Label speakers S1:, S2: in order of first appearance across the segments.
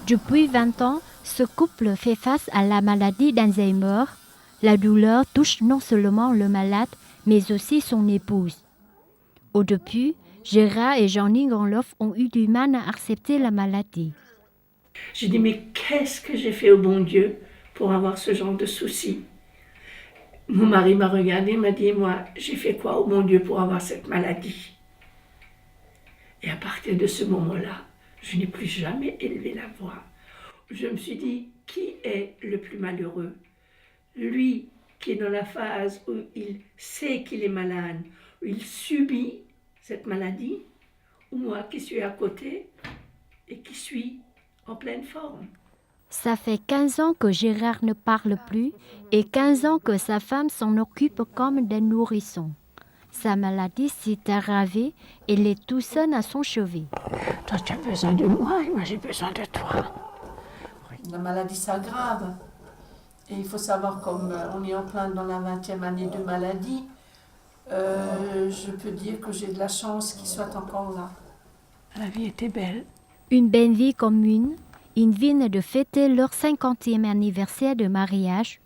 S1: Depuis 20 ans, ce couple fait face à la maladie d'Alzheimer. La douleur touche non seulement le malade, mais aussi son épouse. Au début, Gérard et Jeanine Gonloff ont eu du mal à accepter la maladie.
S2: J'ai dit, mais qu'est-ce que j'ai fait au bon Dieu pour avoir ce genre de soucis? Mon mari m'a regardé, m'a dit, moi, j'ai fait quoi au bon Dieu pour avoir cette maladie? Et à partir de ce moment-là, je n'ai plus jamais élevé la voix. Je me suis dit, qui est le plus malheureux? Lui qui est dans la phase où il sait qu'il est malade, où il subit cette maladie, ou moi qui suis à côté et qui suis en pleine forme.
S1: Ça fait 15 ans que Gérard ne parle plus et 15 ans que sa femme s'en occupe comme d'un nourrisson. Sa maladie s'est aggravée et il est tout seul à son chevet.
S2: Toi, tu as besoin de moi et moi, j'ai besoin de toi.
S3: La maladie s'aggrave. Et il faut savoir, comme on est en plein dans la 20e année de maladie, je peux dire que j'ai de la chance qu'il soit encore là.
S2: La vie était belle.
S1: Une belle vie commune. Ils viennent de fêter leur 50e anniversaire de mariage.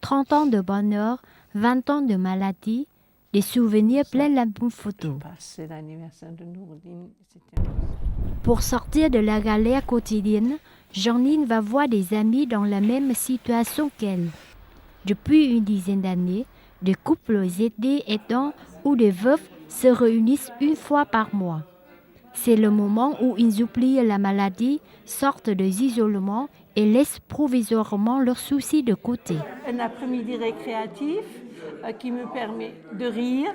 S1: 30 ans de bonheur, 20 ans de maladie, des souvenirs plein l'album photo.
S2: C'est l'anniversaire de Nourdine.
S1: Pour sortir de la galère quotidienne, Jeanine va voir des amis dans la même situation qu'elle. Depuis une dizaine d'années, des couples aidants ou des veufs se réunissent une fois par mois. C'est le moment où ils oublient la maladie, sortent de l'isolement et laissent provisoirement leurs soucis de côté.
S2: Un après-midi récréatif qui me permet de rire,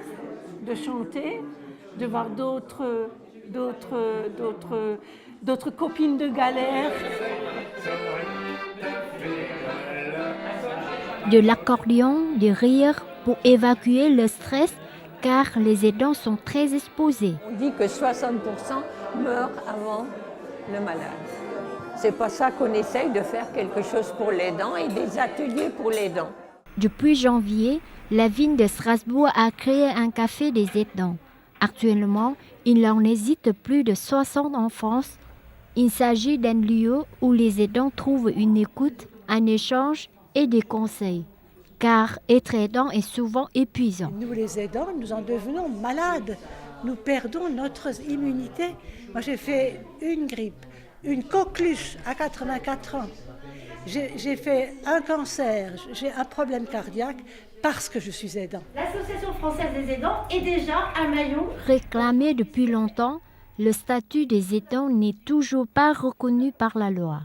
S2: de chanter, de voir d'autres copines de galère.
S1: De l'accordéon, des rires pour évacuer le stress, car les aidants sont très exposés.
S4: On dit que 60% meurent avant le malade. C'est pour ça qu'on essaye de faire quelque chose pour les dents et des ateliers pour les dents.
S1: Depuis janvier, la ville de Strasbourg a créé un café des aidants. Actuellement, il en existe plus de 60 en France. Il s'agit d'un lieu où les aidants trouvent une écoute, un échange et des conseils. Car être aidant est souvent épuisant.
S5: Nous les aidants, nous en devenons malades. Nous perdons notre immunité. Moi j'ai fait une grippe, une coqueluche à 84 ans. J'ai fait un cancer, j'ai un problème cardiaque parce que je suis aidant.
S6: L'Association française des aidants est déjà un maillon.
S1: Réclamé depuis longtemps, le statut des aidants n'est toujours pas reconnu par la loi.